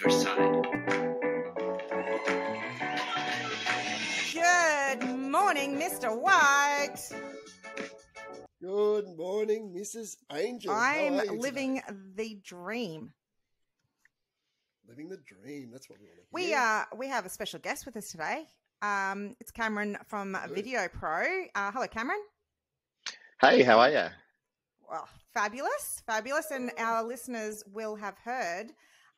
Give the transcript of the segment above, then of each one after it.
Riverside. Good morning, Mr. White. Good morning, Mrs. Angel. How I'm are you living today? the dream. Living the dream. That's what we want to hear. We have a special guest with us today. It's Cameron from Hello. VideoPro. Hello, Cameron. Hey, how are you? Well, fabulous. And our listeners will have heard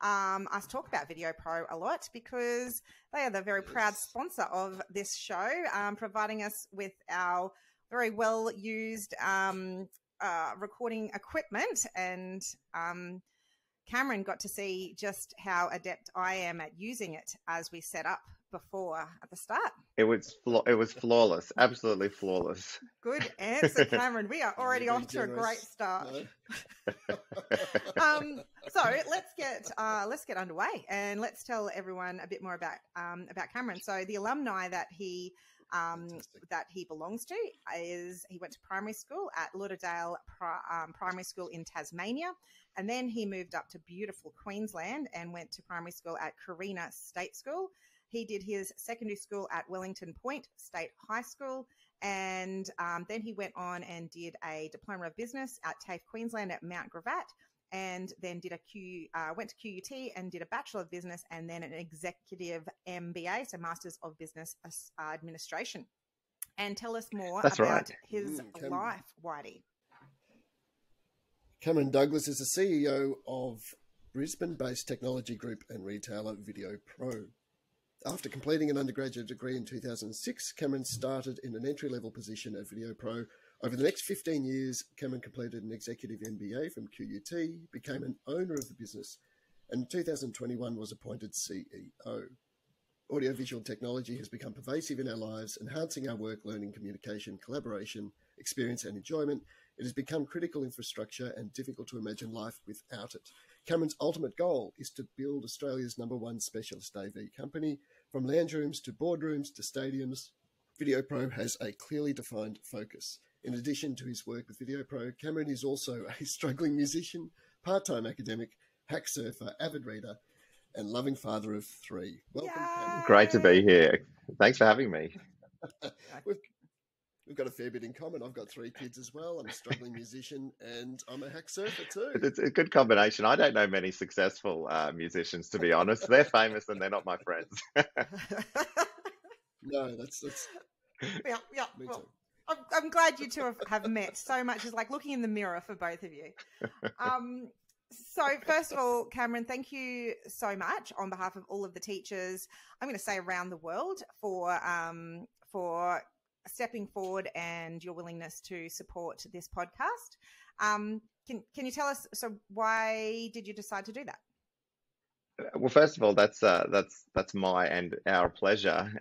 us talk about VideoPro a lot because they are the very proud sponsor of this show, providing us with our very well used recording equipment. And Cameron got to see just how adept I am at using it as we set up before at the start. It was flawless, absolutely flawless. Good answer, Cameron. We are already off to a great start. So let's get underway and let's tell everyone a bit more about Cameron. So the alumni that he belongs to is he went to primary school at Lauderdale Primary School in Tasmania, and then he moved up to beautiful Queensland and went to primary school at Carina State School. He did his secondary school at Wellington Point State High School, and then he went on and did a Diploma of Business at TAFE Queensland at Mount Gravatt, and then went to QUT and did a Bachelor of Business and then an Executive MBA, so Masters of Business Administration. And tell us more about his life, Whitey. Cameron Douglas is the CEO of Brisbane-based technology group and retailer VideoPro. After completing an undergraduate degree in 2006, Cameron started in an entry-level position at VideoPro. Over the next 15 years, Cameron completed an executive MBA from QUT, became an owner of the business, and in 2021 was appointed CEO. Audiovisual technology has become pervasive in our lives, enhancing our work, learning, communication, collaboration, experience and enjoyment. It has become critical infrastructure and difficult to imagine life without it. Cameron's ultimate goal is to build Australia's #1 specialist AV company. From lounge rooms to boardrooms to stadiums, VideoPro has a clearly defined focus. In addition to his work with VideoPro, Cameron is also a struggling musician, part-time academic, hack surfer, avid reader, and loving father of 3. Welcome, Cameron. Great to be here. Thanks for having me. We've got a fair bit in common. I've got 3 kids as well. I'm a struggling musician and I'm a hack surfer too. It's a good combination. I don't know many successful musicians, to be honest. They're famous and they're not my friends. No, that's Yeah. me Well, too. I'm glad you two have met so much. It's like looking in the mirror for both of you. So first of all, Cameron, thank you so much on behalf of all of the teachers, I'm going to say around the world, for stepping forward and your willingness to support this podcast. Can you tell us, so why did you decide to do that? Well, first of all, that's my and our pleasure.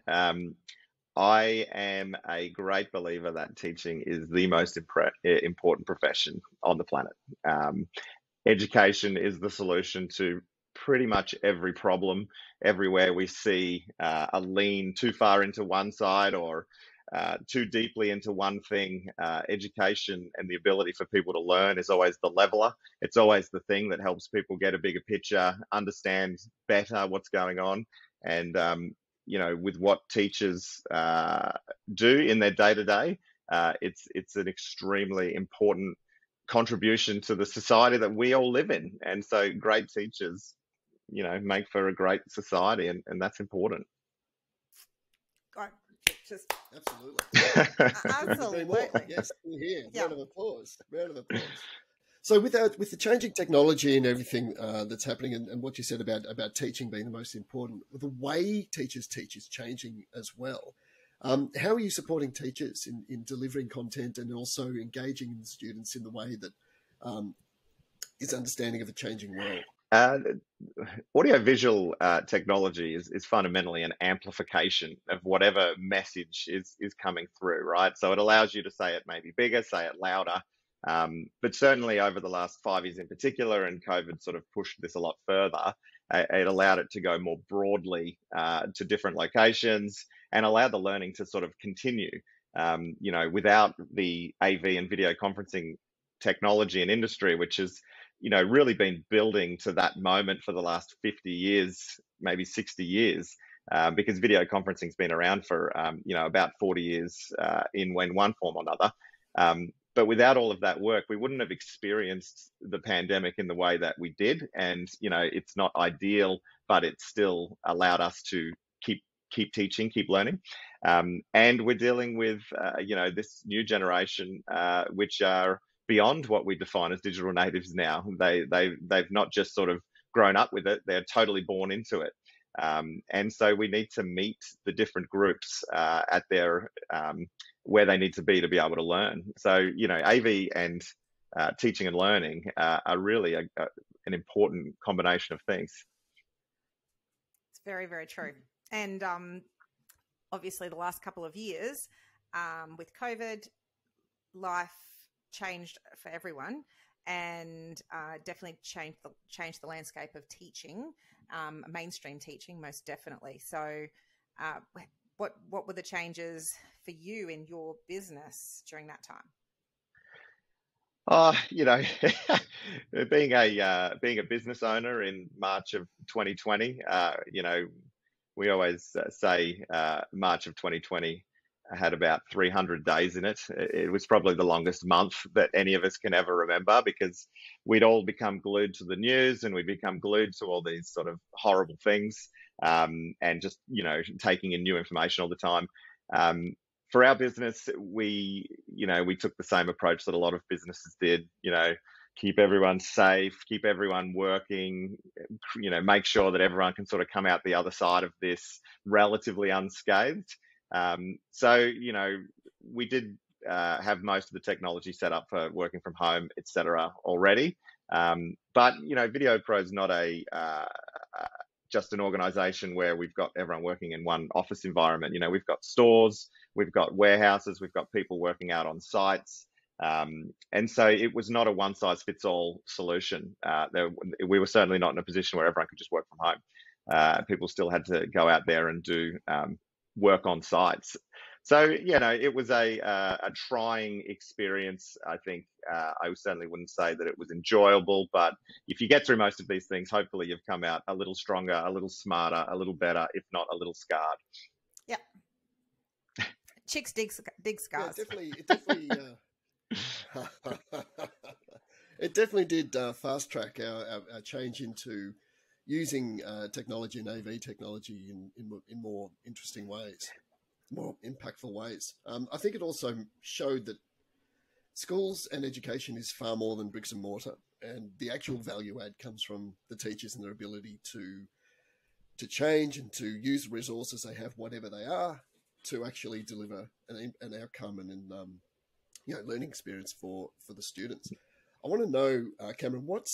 I am a great believer that teaching is the most important profession on the planet. Education is the solution to pretty much every problem. Everywhere we see a lean too far into one side or too deeply into one thing, education and the ability for people to learn is always the leveler. It's always the thing that helps people get a bigger picture, understand better what's going on. And, with what teachers do in their day-to-day, it's an extremely important contribution to the society that we all live in. And so great teachers, make for a great society, and that's important. Just Absolutely. Yes, we're here. Yeah. Round of applause. So with the changing technology and everything that's happening, and what you said about teaching being the most important, the way teachers teach is changing as well. How are you supporting teachers in delivering content and also engaging the students in the way that is understanding of a changing world? Audiovisual technology is fundamentally an amplification of whatever message is coming through, right? So it allows you to say it maybe bigger, say it louder. But certainly over the last 5 years in particular, and COVID sort of pushed this a lot further, it allowed it to go more broadly to different locations and allowed the learning to sort of continue. Without the AV and video conferencing technology and industry, which is really been building to that moment for the last 50 years, maybe 60 years, because video conferencing's been around for, about 40 years in one form or another. But without all of that work, we wouldn't have experienced the pandemic in the way that we did. And, it's not ideal, but it still allowed us to keep teaching, keep learning. And we're dealing with, this new generation, which are beyond what we define as digital natives now. They've not just sort of grown up with it, they're totally born into it. And so we need to meet the different groups at their where they need to be able to learn. So, AV and teaching and learning are really an important combination of things. It's very, very true. And obviously the last couple of years with COVID, life changed for everyone, and definitely changed the landscape of teaching, mainstream teaching, most definitely. So what were the changes for you in your business during that time? Being a business owner in March of 2020, we always say March of 2020 had about 300 days in it. It was probably the longest month that any of us can ever remember, because we'd all become glued to the news and we'd become glued to all these sort of horrible things, and just, taking in new information all the time. For our business, we took the same approach that a lot of businesses did, keep everyone safe, keep everyone working, make sure that everyone can sort of come out the other side of this relatively unscathed. So, we did have most of the technology set up for working from home, etc. already. But, VideoPro is not just an organization where we've got everyone working in one office environment. We've got stores, we've got warehouses, we've got people working out on sites. And so it was not a one size fits all solution. We were certainly not in a position where everyone could just work from home. People still had to go out there and do work on sites. So, it was a trying experience. I think I certainly wouldn't say that it was enjoyable, but if you get through most of these things, hopefully you've come out a little stronger, a little smarter, a little better, if not a little scarred. Yeah. Chicks dig scars. Yeah, it definitely did fast track our change into using technology and AV technology in more interesting ways, more impactful ways. I think it also showed that schools and education is far more than bricks and mortar, and the actual value add comes from the teachers and their ability to change and to use the resources they have, whatever they are, to actually deliver an outcome and learning experience for the students. I want to know, Cameron, what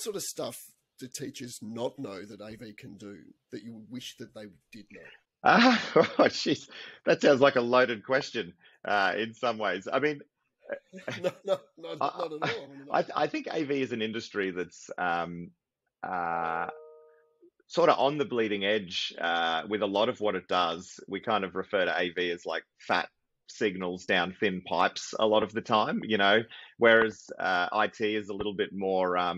sort of stuff do teachers not know that AV can do that you wish that they did know? Oh, geez, that sounds like a loaded question in some ways. I mean, not at all. I think AV is an industry that's sort of on the bleeding edge with a lot of what it does. We kind of refer to AV as like fat signals down thin pipes a lot of the time, whereas IT is a little bit more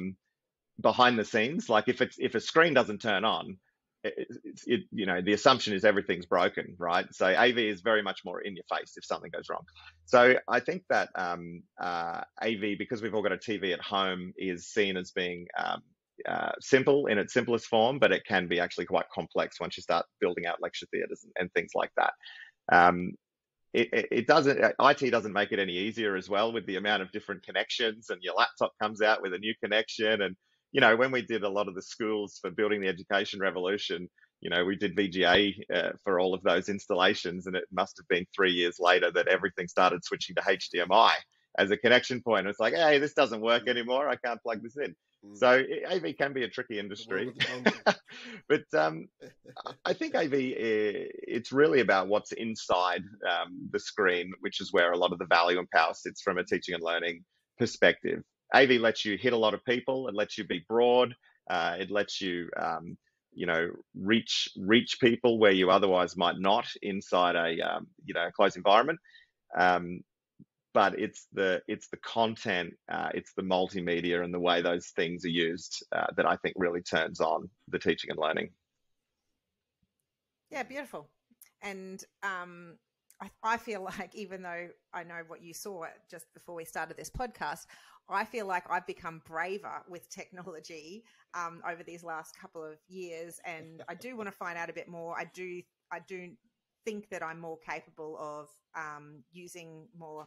behind the scenes. Like if a screen doesn't turn on, the assumption is everything's broken, right? So AV is very much more in your face if something goes wrong. So I think that AV, because we've all got a TV at home, is seen as being simple in its simplest form, but it can be actually quite complex once you start building out lecture theatres and things like that. IT doesn't make it any easier as well, with the amount of different connections, and your laptop comes out with a new connection. And when we did a lot of the schools for building the education revolution, we did VGA for all of those installations, and it must have been 3 years later that everything started switching to HDMI as a connection point. It's like, hey, this doesn't work anymore. I can't plug this in. So AV can be a tricky industry. But I think AV, it's really about what's inside the screen, which is where a lot of the value and power sits from a teaching and learning perspective. AV lets you hit a lot of people. It lets you be broad. It lets you, reach people where you otherwise might not inside a closed environment. but it's the content, it's the multimedia and the way those things are used that I think really turns on the teaching and learning. Yeah, beautiful. And I feel like, even though I know what you saw just before we started this podcast, I feel like I've become braver with technology over these last couple of years, and I do want to find out a bit more. I do think that I'm more capable of using more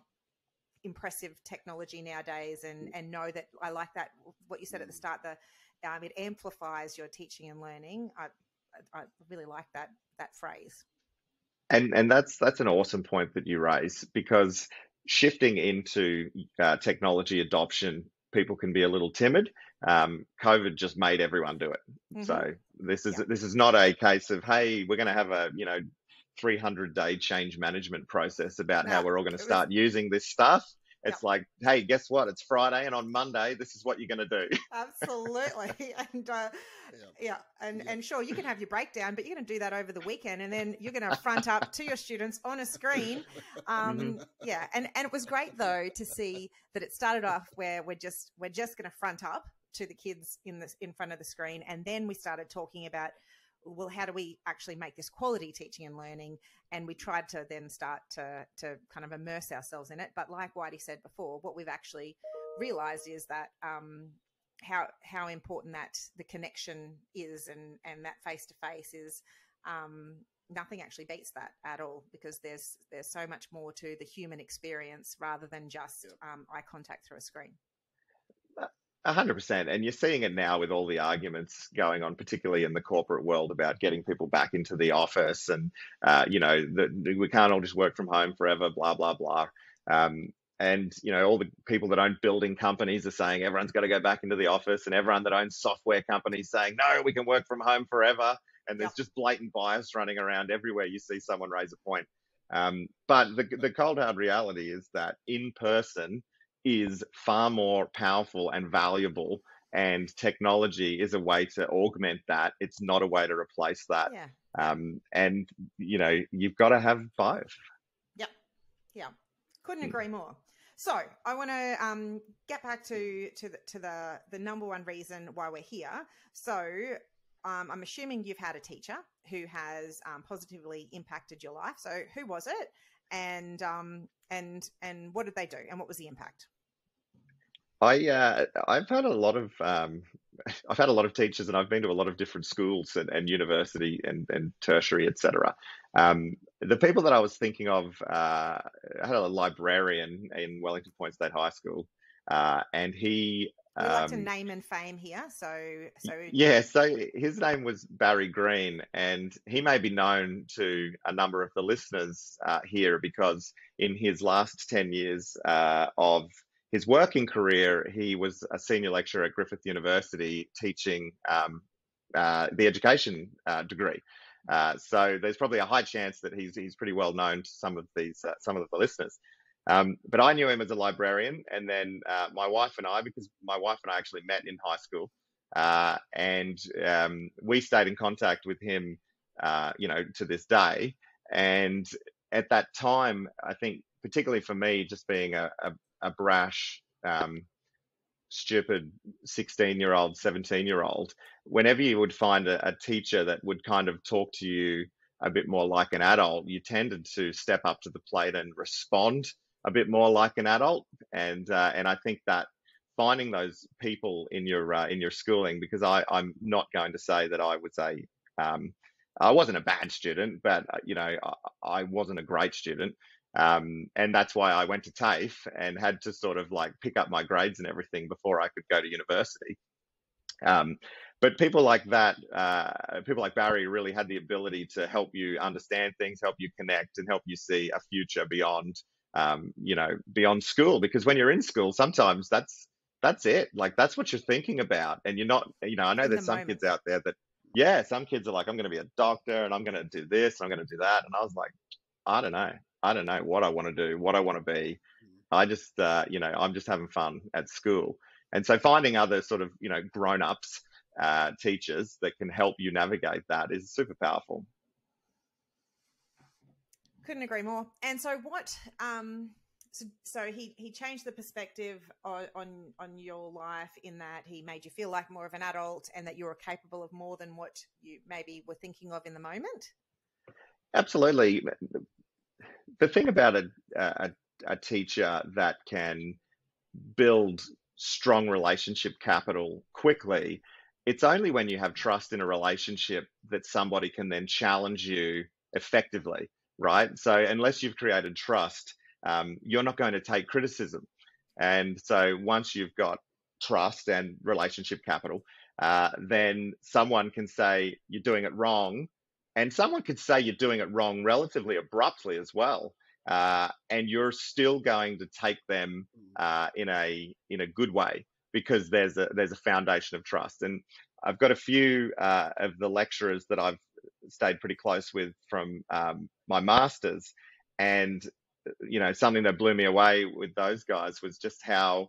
impressive technology nowadays, and know that I like that, what you said at the start, it amplifies your teaching and learning. I really like that phrase. And that's an awesome point that you raise, because shifting into technology adoption, people can be a little timid. COVID just made everyone do it. Mm-hmm. So this is not a case of, hey, we're going to have a 300-day change management process about how we're all going to start using this stuff. It's like, hey, guess what? It's Friday, and on Monday, this is what you're going to do. Absolutely. And and sure, you can have your breakdown, but you're going to do that over the weekend, and then you're going to front up to your students on a screen. Yeah, and it was great though to see that it started off where we're just going to front up to the kids in front of the screen, and then we started talking about, well, how do we actually make this quality teaching and learning? And we tried to then start to kind of immerse ourselves in it. But like Whitey said before, what we've actually realized is that how important that the connection is, and that face-to-face is, nothing actually beats that at all, because there's so much more to the human experience rather than just eye contact through a screen. 100%. And you're seeing it now with all the arguments going on, particularly in the corporate world, about getting people back into the office, and, we can't all just work from home forever, blah, blah, blah. And, all the people that own building companies are saying everyone's got to go back into the office, and everyone that owns software companies saying, no, we can work from home forever. And there's just blatant bias running around everywhere you see someone raise a point. But the cold hard reality is that in person is far more powerful and valuable, and technology is a way to augment that. It's not a way to replace that. And you've got to have both. Yeah, couldn't agree more. So I want to get back to the number one reason why we're here. So I'm assuming you've had a teacher who has positively impacted your life. So who was it? And what did they do, and what was the impact? I've had a lot of teachers, and I've been to a lot of different schools and university and tertiary, etc. The people that I was thinking of, I had a librarian in Wellington Point State High School, and he. We like to name and fame here, so his name was Barry Green, and he may be known to a number of the listeners here, because in his last 10 years of his working career, he was a senior lecturer at Griffith University teaching the education degree. So there's probably a high chance that he's pretty well known to some of the listeners. But I knew him as a librarian, and then my wife and I, because my wife and I actually met in high school, and we stayed in contact with him, to this day. And at that time, I think, particularly for me, just being a brash, stupid 16-year-old, 17-year-old, whenever you would find a teacher that would kind of talk to you a bit more like an adult, you tended to step up to the plate and respond a bit more like an adult. And I think that finding those people in your schooling, because I'm not going to say that I was I wasn't a bad student, but I wasn't a great student. And that's why I went to TAFE and had to sort of like pick up my grades and everything before I could go to university. But people like that, people like Barry, really had the ability to help you understand things, help you connect, and help you see a future beyond, beyond school. Because when you're in school, sometimes that's it. Like, that's what you're thinking about. And you're not, I know there's some kids out there that, some kids are like, I'm going to be a doctor, and I'm going to do this, and I'm going to do that. And I was like, I don't know what I want to do, what I want to be. I just, I'm just having fun at school. And so finding other sort of, grown-ups, teachers that can help you navigate that is super powerful. Couldn't agree more. And so So he changed the perspective on your life in that he made you feel like more of an adult and that you were capable of more than what you maybe were thinking of in the moment. Absolutely. The thing about a teacher that can build strong relationship capital quickly, it's only when you have trust in a relationship that somebody can then challenge you effectively, right? So unless you've created trust, you're not going to take criticism. And so once you've got trust and relationship capital, then someone can say you're doing it wrong, and someone could say you're doing it wrong relatively abruptly as well. And you're still going to take them in a good way because there's a foundation of trust. And I've got a few of the lecturers that I've stayed pretty close with from my masters, and something that blew me away with those guys was just how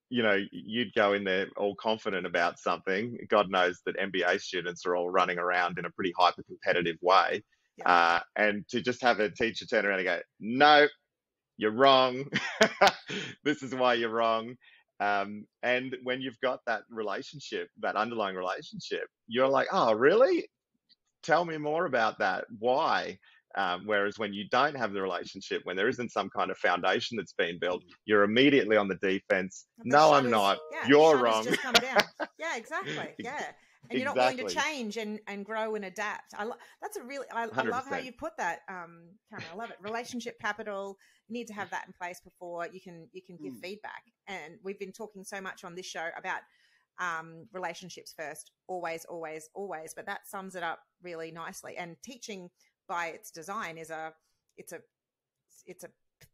you'd go in there all confident about something. God knows that MBA students are all running around in a pretty hyper competitive way. Yeah. And to just have a teacher turn around and go, no, you're wrong. This is why you're wrong. And when you've got that relationship, that underlying relationship, you're like, oh, really? Tell me more about that. Why? Whereas when you don't have the relationship, when there isn't some kind of foundation that's been built, you're immediately on the defense. No, I'm not. You're wrong. Just come down. Yeah, exactly. Yeah. And you're not willing to change and grow and adapt. I love how you put that, Cameron. I love it. Relationship capital. You need to have that in place before you can give feedback. And we've been talking so much on this show about relationships first, always, always, always. But that sums it up really nicely. And teaching, by its design, it's a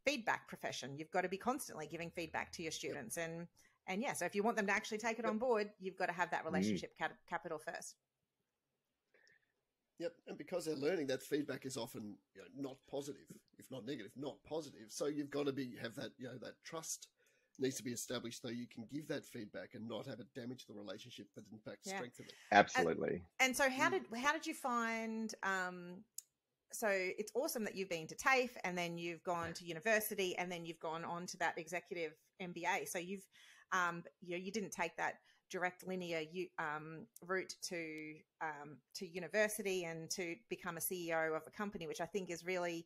feedback profession. You've got to be constantly giving feedback to your students, and yeah, so if you want them to actually take it on board, you've got to have that relationship capital first. Yep, and because they're learning, that feedback is often not positive, if not negative, not positive. So you've got to have that that trust needs to be established so you can give that feedback and not have it damage the relationship, but in fact strengthen it. Absolutely. And so how did you find? So it's awesome that you've been to TAFE and then you've gone to university and then you've gone on to that executive MBA. So you've you didn't take that direct linear route to university and to become a CEO of a company, which I think is really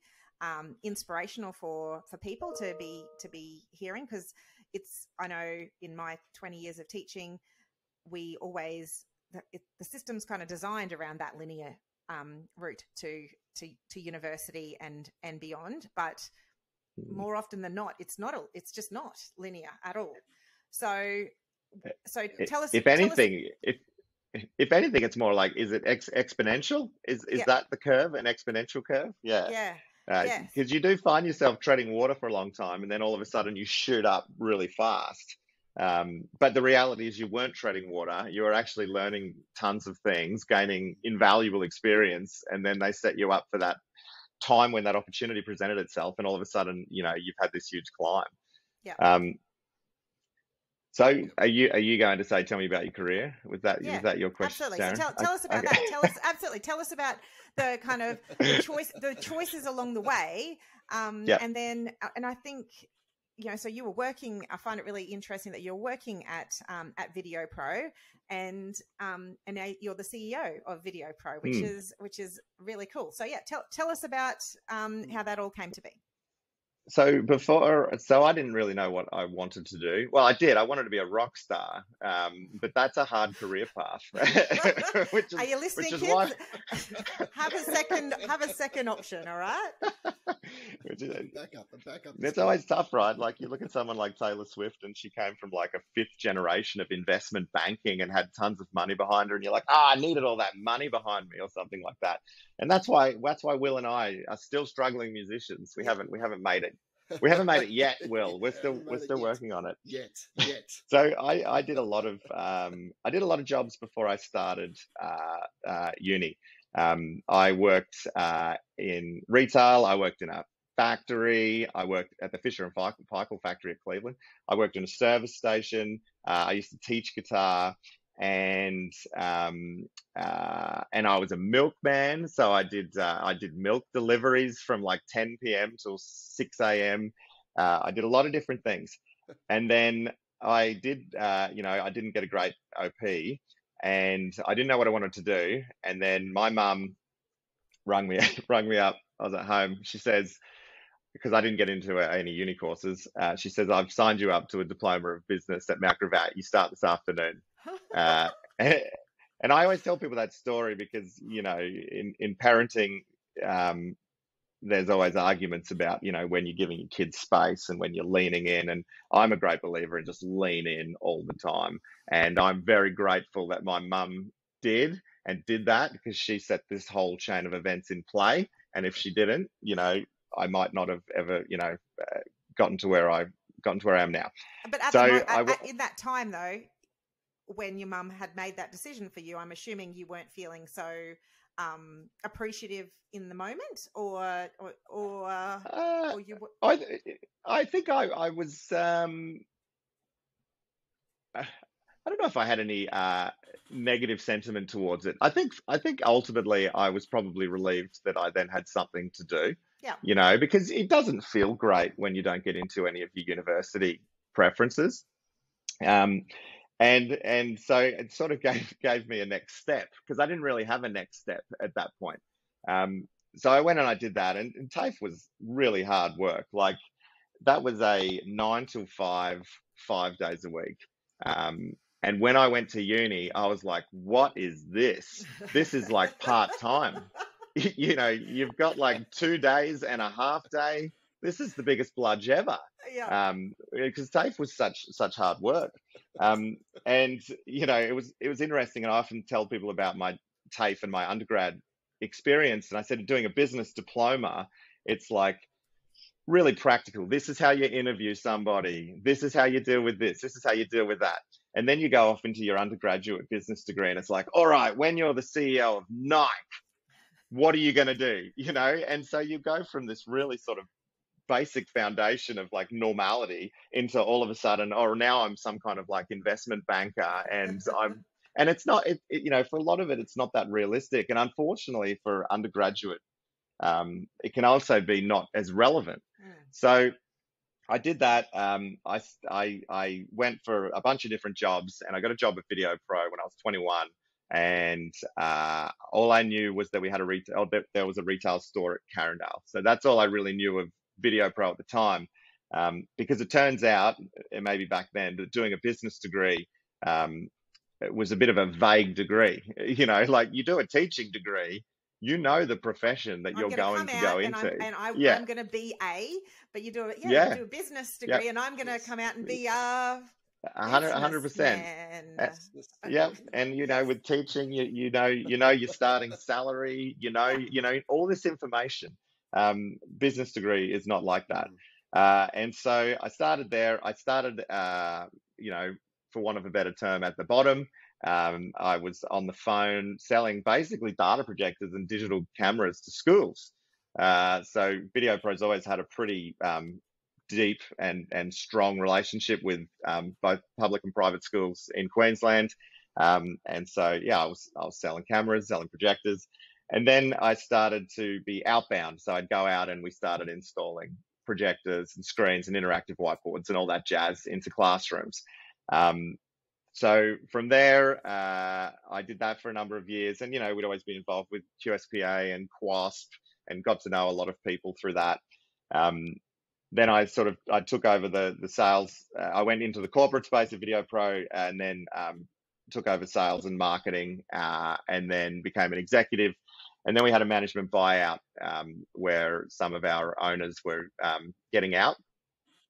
inspirational for people to be hearing, because I know in my 20 years of teaching, we always the system's kind of designed around that linear route to university and beyond, but more often than not, it's just not linear at all. So tell us. If anything, it's more like, is it exponential? Is that the curve, an exponential curve? Yeah. Yeah. Because you do find yourself treading water for a long time, and then all of a sudden you shoot up really fast. But the reality is you weren't treading water. You were actually learning tons of things, gaining invaluable experience, and then they set you up for that time when that opportunity presented itself, and all of a sudden, you've had this huge climb. Yeah. So are you going to tell me about your career? Was that your question? Absolutely. So tell us about that. Tell us about the kind of the choices along the way. And I think, so you were working, I find it really interesting that you're working at VideoPro, and now you're the CEO of VideoPro, which is really cool. So yeah, tell us about how that all came to be. So I didn't really know what I wanted to do. Well, I did. I wanted to be a rock star, but that's a hard career path. Are you listening, kids? Why... have a second option, all right? Back up. It's always tough, right? Like you look at someone like Taylor Swift, and she came from like a 5th generation of investment banking and had tons of money behind her, and you're like, I needed all that money behind me, or something like that. And that's why Will and I are still struggling musicians. We haven't made it. We haven't made it yet, Will. We're still working on it. Yet. So I did a lot of jobs before I started uni. I worked in retail. I worked in a factory. I worked at the Fisher and Paykel factory at Cleveland. I worked in a service station. I used to teach guitar, and I was a milkman. So I did milk deliveries from like 10 p.m. till 6 a.m. I did a lot of different things. And then I did, I didn't get a great OP, and I didn't know what I wanted to do. And then my mum rung me, rung me up. I was at home. She says, because I didn't get into any uni courses, she says, I've signed you up to a diploma of business at Mount Gravatt. You start this afternoon. Uh, and I always tell people that story because, in parenting, there's always arguments about, when you're giving your kids space and when you're leaning in. And I'm a great believer in just lean in all the time. And I'm very grateful that my mum did that, because she set this whole chain of events in play. And if she didn't, I might not have ever, gotten to where I am now. But in that time, though, when your mum had made that decision for you, I'm assuming you weren't feeling so appreciative in the moment, or you. I think I was. I don't know if I had any negative sentiment towards it. I think ultimately I was probably relieved that I then had something to do. Yeah. Because it doesn't feel great when you don't get into any of your university preferences. And so it sort of gave me a next step, because I didn't really have a next step at that point. So I went and I did that, and TAFE was really hard work. Like, that was a 9 till 5, 5 days a week. And when I went to uni, I was like, what is this? This is like part-time. You've got like 2 days and a half day. This is the biggest bludge ever. Yeah. Because TAFE was such hard work. And it was interesting. And I often tell people about my TAFE and my undergrad experience. And I said, doing a business diploma, it's like really practical. This is how you interview somebody. This is how you deal with this. This is how you deal with that. And then you go off into your undergraduate business degree, and it's like, all right, when you're the CEO of Nike, what are you going to do? And so you go from this really sort of basic foundation of like normality into all of a sudden, now I'm some kind of like investment banker, and it's not, for a lot of it, it's not that realistic. And unfortunately for undergraduate, it can also be not as relevant. So I did that. I went for a bunch of different jobs, and I got a job at VideoPro when I was 21. And all I knew was that there was a retail store at Carindale. So that's all I really knew of VideoPro at the time, because it turns out, and maybe back then, that doing a business degree it was a bit of a vague degree. Like, you do a teaching degree, the profession that you're going to go into. I'm going to be but you do you do a business degree, and I'm going to come out and be 100%. Yeah, and with teaching, your starting salary, all this information. Business degree is not like that. And so I started there. I started, for want of a better term, at the bottom. I was on the phone selling basically data projectors and digital cameras to schools. So VideoPro's always had a pretty deep and strong relationship with both public and private schools in Queensland. And so, I was selling cameras, selling projectors. And then I started to be outbound. So I'd go out and we started installing projectors and screens and interactive whiteboards and all that jazz into classrooms. So from there, I did that for a number of years, and, we'd always been involved with QSPA and QASP, and got to know a lot of people through that. Then I took over the sales. I went into the corporate space of VideoPro, and then took over sales and marketing, and then became an executive. And then we had a management buyout where some of our owners were getting out,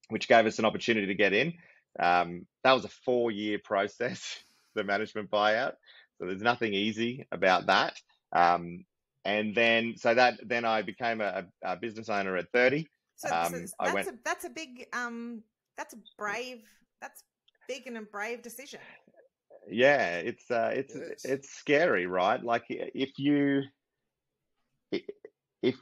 which gave us an opportunity to get in. That was a 4-year process, the management buyout. So there's nothing easy about that. And then I became a business owner at 30. That's big and a brave decision. Yeah, it's scary, right? Like, if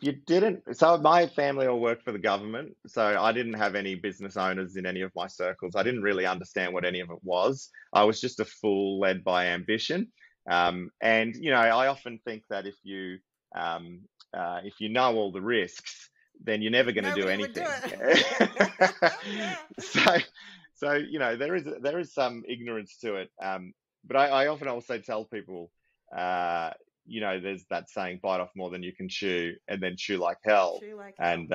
you didn't, so my family all worked for the government, so I didn't have any business owners in any of my circles. I didn't really understand what any of it was. I was just a fool led by ambition. And, I often think that if you know all the risks, then you're never going to do Nobody would anything. do it. Yeah. So there is some ignorance to it. But I often also tell people, there's that saying, bite off more than you can chew, and then chew like hell. Chew like hell. And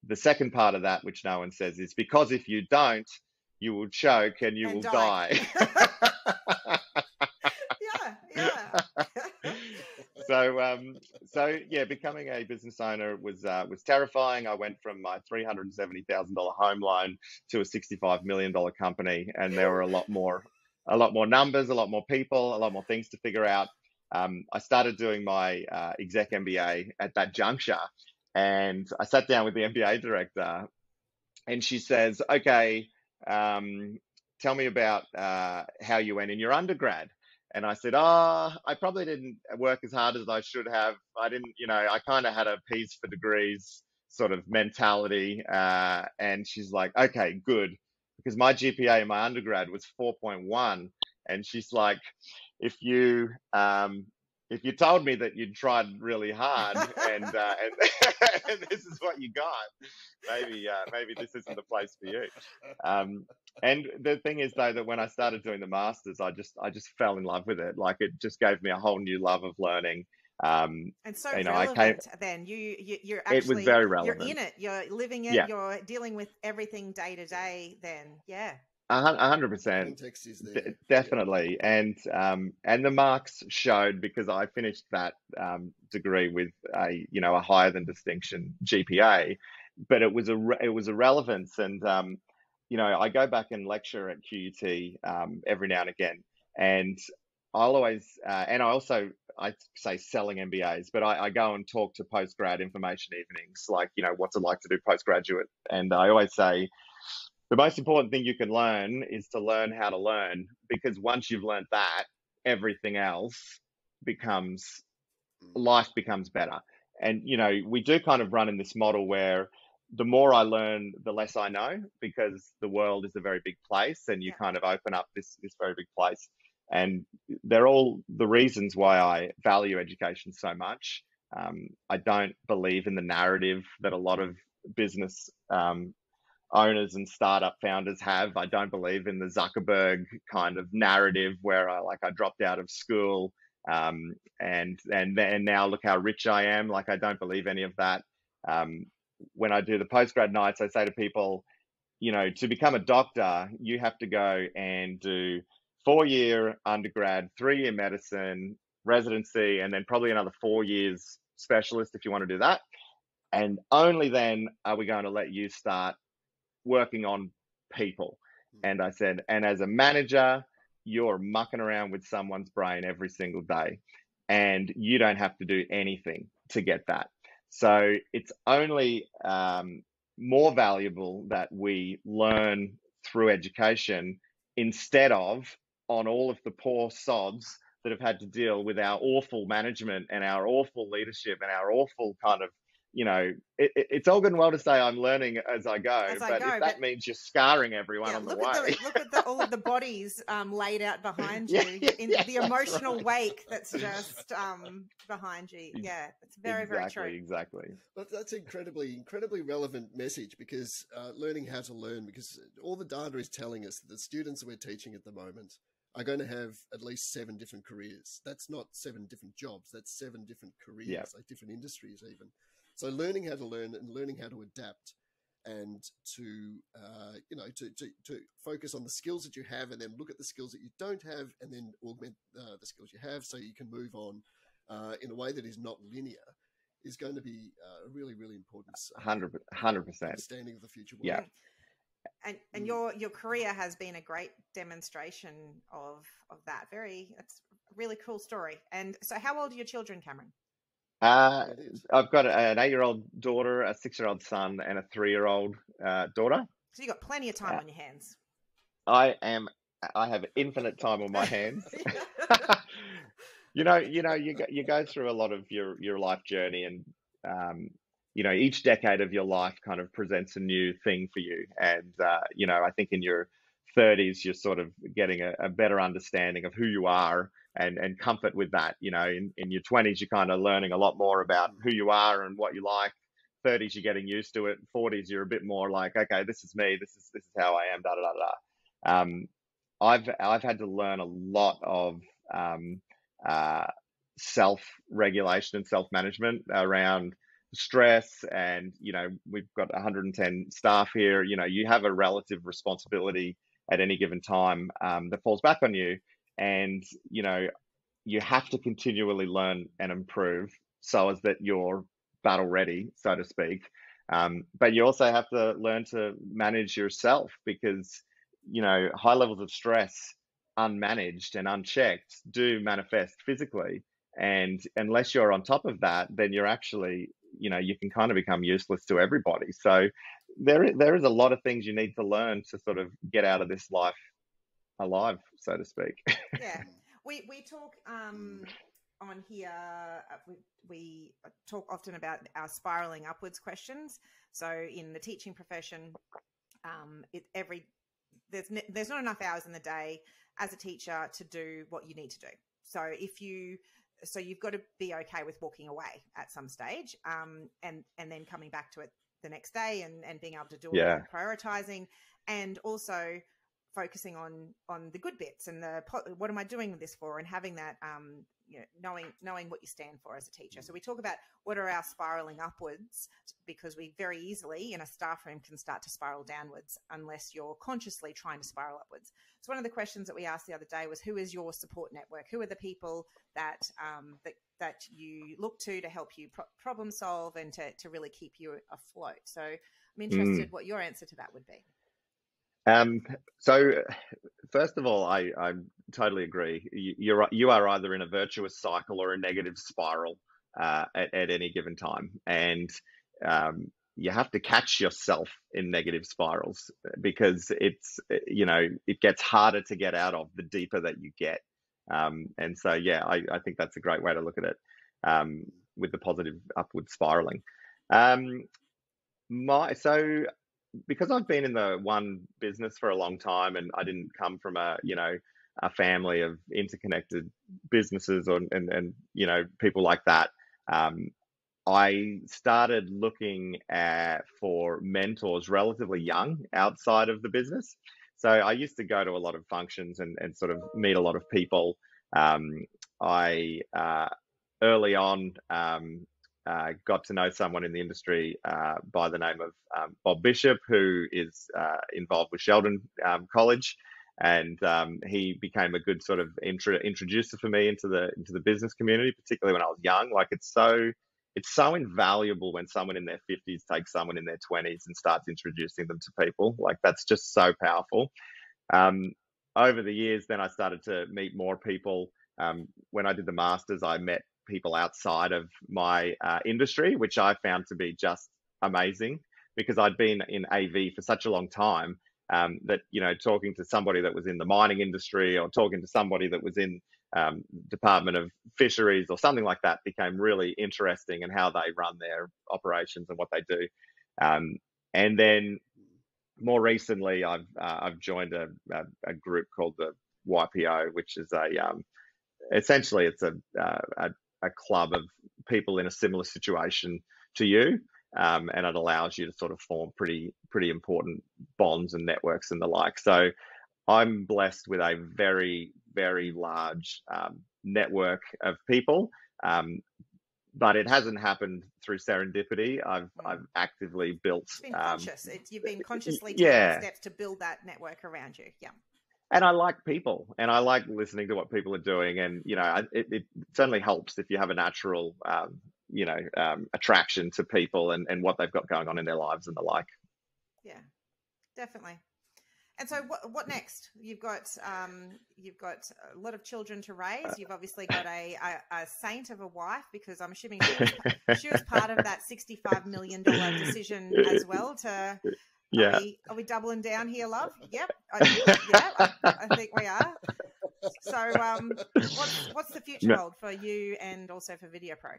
the second part of that, which no one says, is because if you don't, you will choke and you will die. Yeah. So yeah, becoming a business owner was terrifying. I went from my $370,000 home loan to a $65 million company, and there were a lot more numbers, a lot more people, a lot more things to figure out. I started doing my exec MBA at that juncture, and I sat down with the MBA director, and she says, "Okay, tell me about how you went in your undergrad." And I said, I probably didn't work as hard as I should have. I didn't, I kind of had a P's for degrees sort of mentality. And she's like, okay, good. Because my GPA in my undergrad was 4.1. And she's like, if you told me that you'd tried really hard and this is what you got, maybe this isn't the place for you. And the thing is, though, that when I started doing the masters, I just fell in love with it. Like, it just gave me a whole new love of learning. And so relevant. Then you're actually, it was very relevant. You're in it. You're living it. Yeah. You're dealing with everything day to day. Then, yeah. 100%. Context is there. Definitely. And the marks showed, because I finished that degree with a higher than distinction GPA, but it was a relevance. And I go back and lecture at QUT every now and again, and I'll always I say selling MBAs, but I go and talk to postgrad information evenings, like, what's it like to do postgraduate, and I always say, the most important thing you can learn is to learn how to learn, because once you've learned that, everything else life becomes better. And, we do kind of run in this model where the more I learn, the less I know, because the world is a very big place, and you kind of open up this very big place. And they're all the reasons why I value education so much. I don't believe in the narrative that a lot of business owners and startup founders have. I don't believe in the Zuckerberg kind of narrative where I dropped out of school and now look how rich I am. Like, I don't believe any of that. When I do the postgrad nights, I say to people, to become a doctor, you have to go and do 4-year undergrad, 3-year medicine, residency, and then probably another 4 years specialist if you want to do that. And only then are we going to let you start working on people. And I said, and as a manager, you're mucking around with someone's brain every single day, and you don't have to do anything to get that. So it's only more valuable that we learn through education instead of on all of the poor sods that have had to deal with our awful management and our awful leadership and our awful kind of, it's all good and well to say I'm learning as I go, if that means you're scarring everyone on the way. Look at all of the bodies laid out behind you in the emotional wake that's just behind you. Yeah, it's very true. Exactly. But that's incredibly relevant message, because learning how to learn, because all the data is telling us that the students that we're teaching at the moment are going to have at least 7 different careers. That's not 7 different jobs. That's 7 different careers, like different industries even. So learning how to learn and learning how to adapt, and to focus on the skills that you have, and then look at the skills that you don't have, and then augment the skills you have, so you can move on in a way that is not linear, is going to be a really, really important 100% understanding of the future world. Yeah. And your career has been a great demonstration of that. It's a really cool story. And so, how old are your children, Cameron? I've got an 8-year-old daughter, a 6-year-old son, and a 3-year-old daughter. So you've got plenty of time on your hands. I have infinite time on my hands. You go through a lot of your life journey, and each decade of your life kind of presents a new thing for you. And I think in your 30s, you're sort of getting a better understanding of who you are, and comfort with that. In your 20s, you're kind of learning a lot more about who you are and what you like. 30s, you're getting used to it. 40s, you're a bit more like, okay, this is me. This is how I am. Da da da da. I've had to learn a lot of self-regulation and self-management around stress, and we've got 110 staff here. You have a relative responsibility at any given time that falls back on you, and you have to continually learn and improve so as that you're battle ready, so to speak. But you also have to learn to manage yourself, because high levels of stress unmanaged and unchecked do manifest physically, and unless you're on top of that, then you're actually you can kind of become useless to everybody. So there is a lot of things you need to learn to sort of get out of this life alive, so to speak. Yeah, we talk on here. We talk often about our spiraling upwards questions. So in the teaching profession, there's not enough hours in the day as a teacher to do what you need to do. So you've got to be okay with walking away at some stage, and then coming back to it the next day and being able to do it, and prioritizing, and also focusing on the good bits and what am I doing this for, and having that knowing what you stand for as a teacher. So we talk about what are our spiraling upwards, because we very easily in a staff room can start to spiral downwards unless you're consciously trying to spiral upwards. So one of the questions that we asked the other day was, who is your support network? Who are the people that you look to help you problem solve and to really keep you afloat? So I'm interested what your answer to that would be. So first of all, I totally agree. You are either in a virtuous cycle or a negative spiral at any given time, and you have to catch yourself in negative spirals, because it gets harder to get out of the deeper that you get. And so I think that's a great way to look at it, with the positive upward spiraling. Because I've been in the one business for a long time, and I didn't come from a family of interconnected businesses and people like that. I started looking for mentors relatively young outside of the business. So I used to go to a lot of functions and sort of meet a lot of people. I early on got to know someone in the industry by the name of Bob Bishop, who is involved with Sheldon College, and he became a good sort of introducer for me into the business community, particularly when I was young. Like it's so invaluable when someone in their 50s takes someone in their 20s and starts introducing them to people. Like that's just so powerful. Over the years, then I started to meet more people. When I did the masters, I met people outside of my industry, which I found to be just amazing, because I'd been in AV for such a long time that talking to somebody that was in the mining industry, or talking to somebody that was in Department of Fisheries or something like that, became really interesting, and how they run their operations and what they do. And then more recently, I've joined a group called the YPO, which is essentially it's a club of people in a similar situation to you, and it allows you to sort of form pretty important bonds and networks and the like. So I'm blessed with a very, very large network of people, but it hasn't happened through serendipity. I've actively built. It's been conscious. You've been consciously taking steps to build that network around you. Yeah. And I like people, and I like listening to what people are doing, and it certainly helps if you have a natural attraction to people and what they've got going on in their lives and the like. Yeah, definitely. And so what next? You've got a lot of children to raise. You've obviously got a saint of a wife, because I'm assuming she was part of that $65 million decision as well to. Yeah. Are we doubling down here, love? Yep. I think we are. So what's the future hold for you and also for VideoPro?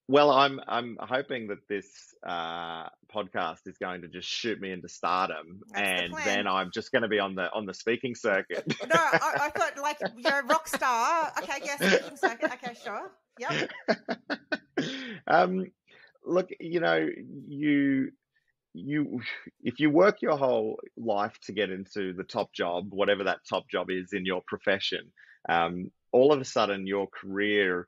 Well, I'm hoping that this podcast is going to just shoot me into stardom. That's and then I'm just going to be on the speaking circuit. No, I thought like you're a rock star. Okay, yes, speaking circuit. Okay, sure. Yep. look, if you work your whole life to get into the top job, whatever that top job is in your profession, all of a sudden your career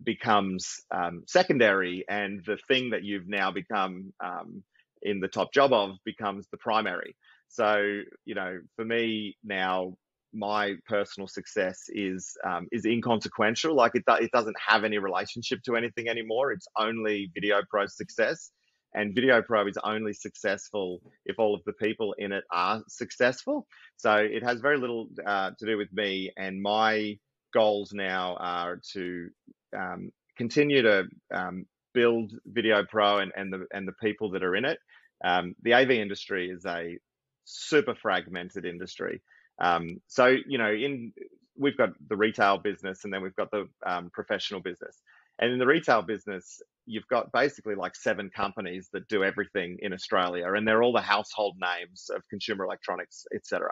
becomes secondary, and the thing that you've now become in the top job of becomes the primary. So, for me now, my personal success is inconsequential. Like it doesn't have any relationship to anything anymore. It's only VideoPro's success. And VideoPro is only successful if all of the people in it are successful. So it has very little to do with me. And my goals now are to continue to build VideoPro and the people that are in it. The AV industry is a super fragmented industry. So we've got the retail business, and then we've got the professional business. And in the retail business, you've got basically like 7 companies that do everything in Australia, and they're all the household names of consumer electronics, etc.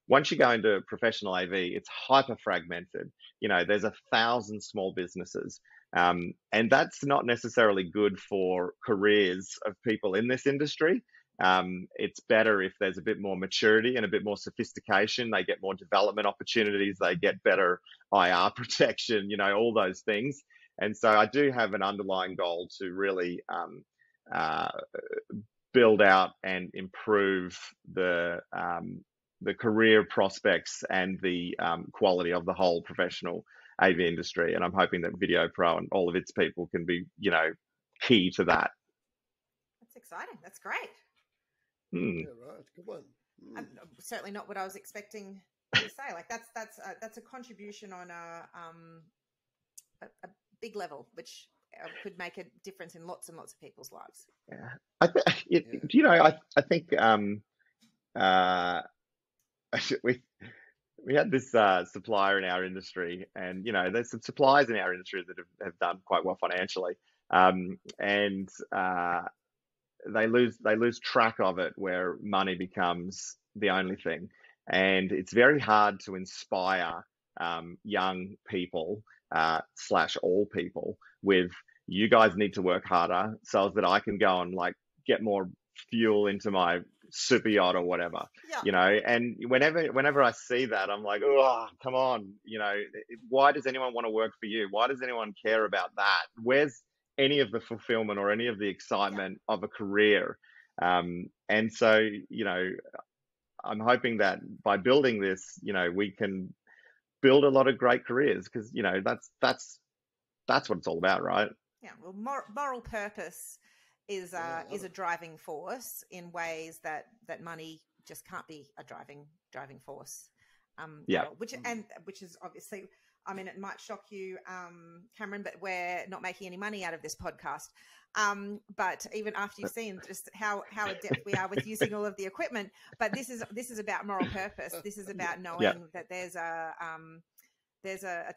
Once you go into professional AV, it's hyper fragmented. There's 1,000 small businesses, and that's not necessarily good for careers of people in this industry. It's better if there's a bit more maturity and a bit more sophistication. They get more development opportunities. They get better IR protection, all those things. And so I do have an underlying goal to really build out and improve the career prospects and the quality of the whole professional AV industry. And I'm hoping that VideoPro and all of its people can be, key to that. That's exciting. That's great. Yeah, right. Good one. Certainly not what I was expecting you to say. Like that's a contribution on a big level, which could make a difference in lots and lots of people's lives. Yeah, I think we had this supplier in our industry, and there's some suppliers in our industry that have done quite well financially, and they lose track of it, where money becomes the only thing, and it's very hard to inspire young people / all people with, you guys need to work harder so that I can go and like get more fuel into my super yacht or whatever. And whenever I see that, I'm like, oh, come on, why does anyone want to work for you? Why does anyone care about that? Where's any of the fulfillment or any of the excitement of a career? And so, I'm hoping that by building this, we can build a lot of great careers, because that's what it's all about, right? Yeah. Well, moral purpose is a driving force in ways that money just can't be a driving force. Which is obviously, I mean, it might shock you, Cameron, but we're not making any money out of this podcast. But even after you've seen just how adept we are with using all of the equipment, but this is about moral purpose. This is about knowing that there's a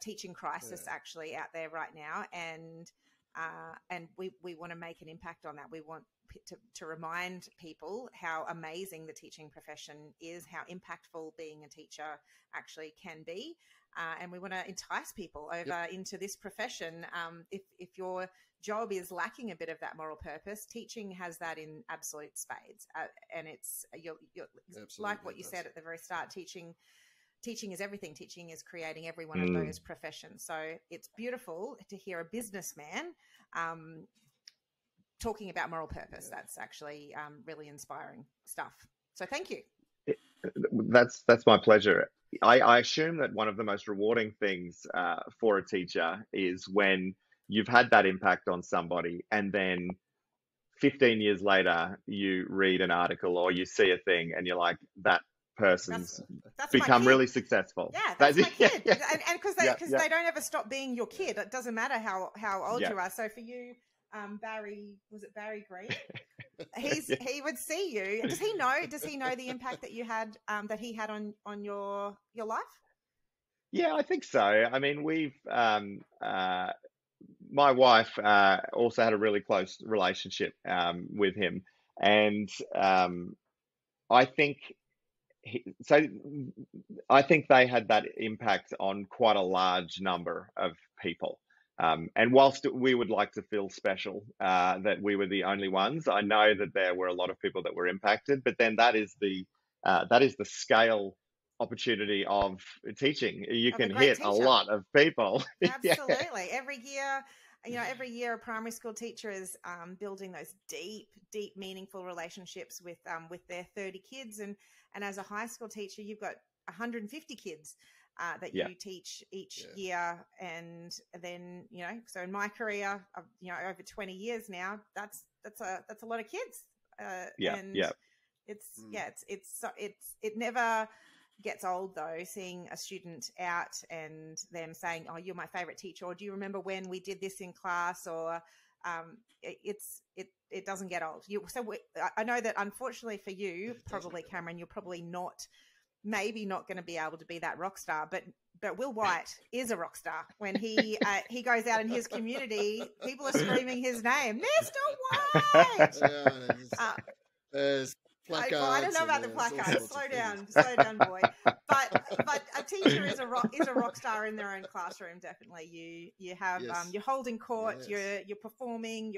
teaching crisis actually out there right now, and we want to make an impact on that. We want to remind people how amazing the teaching profession is, how impactful being a teacher actually can be. And we want to entice people over into this profession. If your job is lacking a bit of that moral purpose, teaching has that in absolute spades. And it's you're like what you said at the very start. Teaching is everything. Teaching is creating every one of those professions. So it's beautiful to hear a businessman talking about moral purpose. That's actually really inspiring stuff. So thank you. That's my pleasure. I assume that one of the most rewarding things for a teacher is when you've had that impact on somebody, and then 15 years later you read an article or you see a thing and you're like, that person's that's become really successful. Yeah, that's my kid. And because they don't ever stop being your kid. It doesn't matter how old you are. So for you, Barry Green? He would see you. Does he know the impact that you had, that he had on your life? Yeah, I think so. I mean, we've my wife also had a really close relationship with him, and I think I think they had that impact on quite a large number of people. And whilst we would like to feel special that we were the only ones, I know that there were a lot of people that were impacted. But then that is the scale opportunity of teaching. You can hit a lot of people. Absolutely. Every year a primary school teacher is building those deep, meaningful relationships with their 30 kids. And as a high school teacher, you've got 150 kids that you teach each year. And then, so in my career, over 20 years now, that's a lot of kids. It never gets old though, seeing a student out and them saying, "Oh, you're my favorite teacher," or "Do you remember when we did this in class?" Or it doesn't get old. I know that unfortunately for you, probably Cameron, you're probably maybe not going to be able to be that rock star, but Will White is a rock star. When he goes out in his community, people are screaming his name, Mr. White. There's placards. I don't know about the placards. Slow down, boy. But a teacher is a rock star in their own classroom. Definitely, you have you're holding court, you're performing,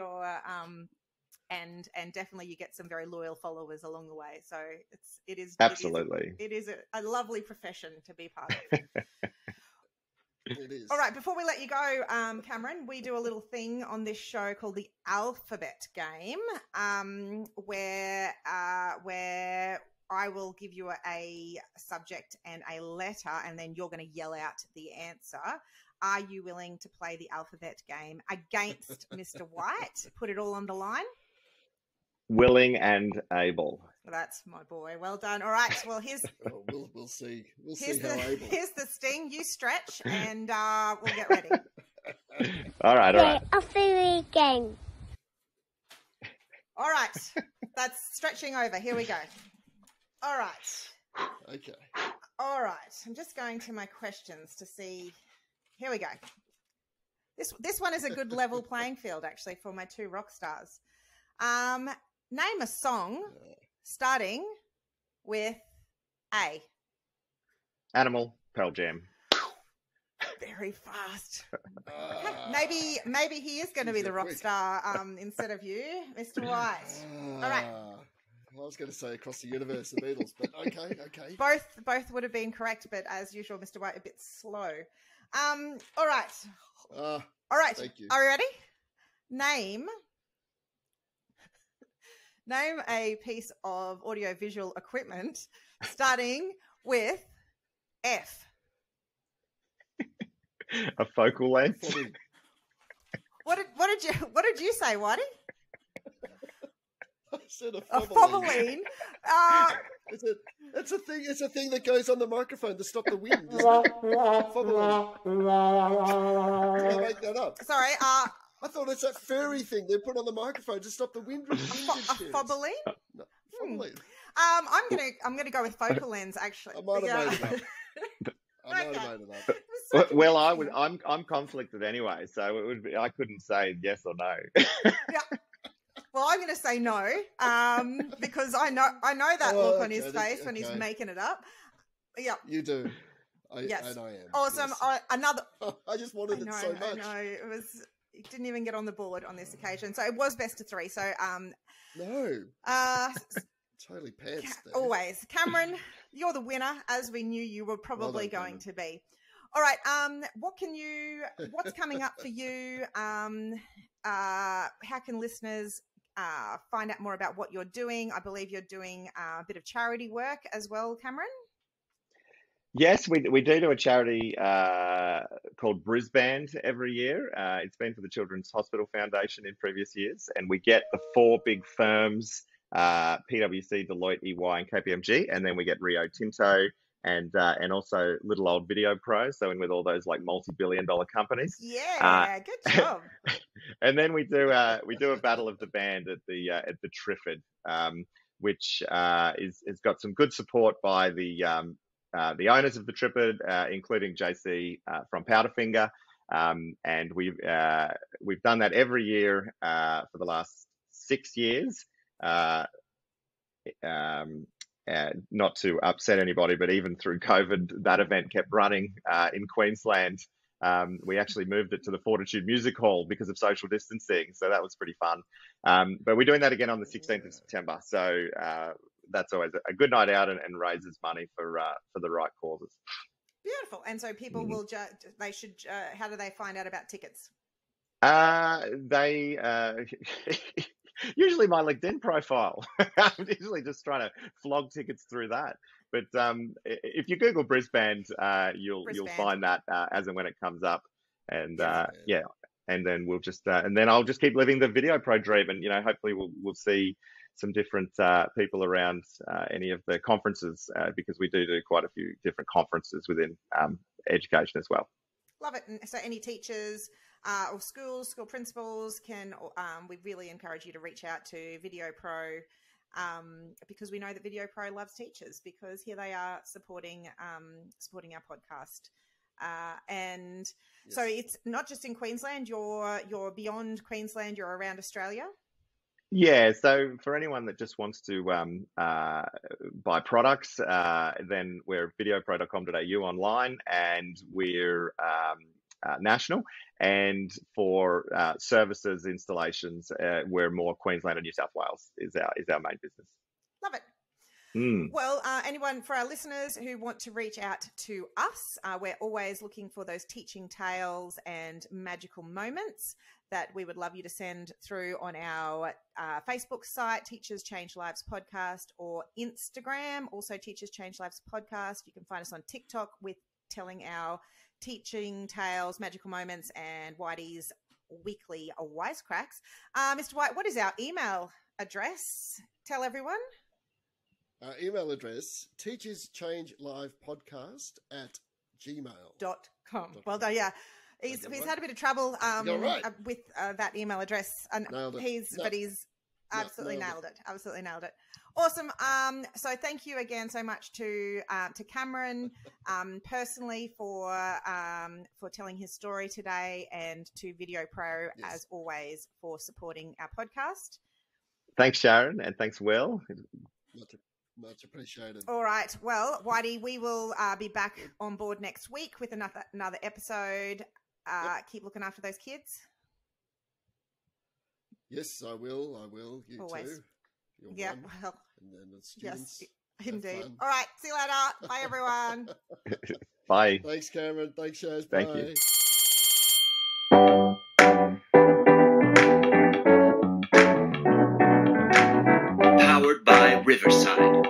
and definitely you get some very loyal followers along the way. So it is absolutely it is a lovely profession to be part of. It is. All right, before we let you go, Cameron, we do a little thing on this show called the alphabet game, where I will give you a subject and a letter, and then you're going to yell out the answer. Are you willing to play the alphabet game against Mr. White? Put it all on the line. Willing and able. That's my boy. Well done. All right. Well, we'll see. We'll see how able. Here's the sting. You stretch, and we'll get ready. All right. Off the weekend. All right. That's stretching over. Here we go. All right. Okay. All right. I'm just going to my questions to see. Here we go. This one is a good level playing field, actually, for my two rock stars. Name a song starting with A. Animal, Pearl Jam. Very fast. Okay. Maybe he is going to be the rock star instead of you, Mr. White. All right. I was going to say Across the Universe, the Beatles, but okay. Both would have been correct, but as usual, Mr. White, a bit slow. All right. All right. Thank you. Are you ready? Name a piece of audiovisual equipment starting with F. A focal length. What did you say, Whitey? I said a fobaline. It's a thing that goes on the microphone to stop the wind. Isn't it? Fobaline. Did I make that up? Sorry. I thought it's that furry thing they put on the microphone to stop the wind. A fobaline? No, fobaline. I'm gonna go with focal lens. Actually, I might have made it up. I might have made it up. Well, I'm conflicted anyway, so it would be, I couldn't say yes or no. Yeah. Well, I'm going to say no, because I know that look on his face when he's making it up. Yeah, you do. Yes, and I am awesome. Yes. Another. I just wanted it so much. I know it didn't even get on the board on this occasion, so it was best of three. So no. Totally pants. Always, Cameron, you're the winner, as we knew you were probably going to be. All right. What's coming up for you? How can listeners find out more about what you're doing? I believe you're doing a bit of charity work as well, Cameron. Yes, we do a charity called Brisbane every year. It's been for the Children's Hospital Foundation in previous years, and we get the four big firms, PwC, Deloitte, EY, and KPMG, and then we get Rio Tinto and also little old VideoPro, so in with all those like multi-billion-dollar companies. Yeah, good job. And then we do a battle of the band at the Triffid, which is got some good support by the owners of the Triffid, including JC from Powderfinger, and we've done that every year for the last 6 years. Not to upset anybody, but even through COVID, that event kept running in Queensland We actually moved it to the Fortitude Music Hall because of social distancing, so that was pretty fun. But we're doing that again on the 16th of September, so that's always a good night out and raises money for the right causes. Beautiful. And so people will they should. How do they find out about tickets? They usually my LinkedIn profile. I'm usually just trying to flog tickets through that. But if you Google Brisbane, you'll find that as and when it comes up. And and then we'll just and then I'll just keep living the VideoPro dream, and hopefully we'll see some different people around any of the conferences because we do quite a few different conferences within education as well. Love it. And so any teachers or school principals can, we really encourage you to reach out to VideoPro because we know that VideoPro loves teachers, because here they are supporting our podcast. And so it's not just in Queensland, you're beyond Queensland, you're around Australia. Yeah, so for anyone that just wants to buy products, then we're videopro.com.au online, and we're national. And for services, installations, we're more Queensland and New South Wales is our main business. Love it. Well, anyone, for our listeners who want to reach out to us, we're always looking for those teaching tales and magical moments that we would love you to send through on our Facebook site, Teachers Change Lives Podcast, or Instagram, also Teachers Change Lives Podcast. You can find us on TikTok with telling our teaching tales, magical moments, and Whitey's Weekly Wisecracks. Mr. White, what is our email address? Tell everyone. Our email address, teacherschangelivepodcast@gmail.com. Well done, yeah. He's had a bit of trouble with that email address, and he's absolutely nailed it. Absolutely nailed it. Awesome. So thank you again so much to Cameron personally for telling his story today, and to VideoPro as always for supporting our podcast. Thanks, Sharon, and thanks, Will. Much appreciated. All right. Well, Whitey, we will be back on board next week with another episode. Keep looking after those kids. Yes, I will. You always. too. Yeah. One. Well, And then the students. Yes, indeed. All right. See you later. Bye, everyone. Bye. Thanks, Cameron. Thanks, Shaz. Thank Bye. you. Powered by Riverside.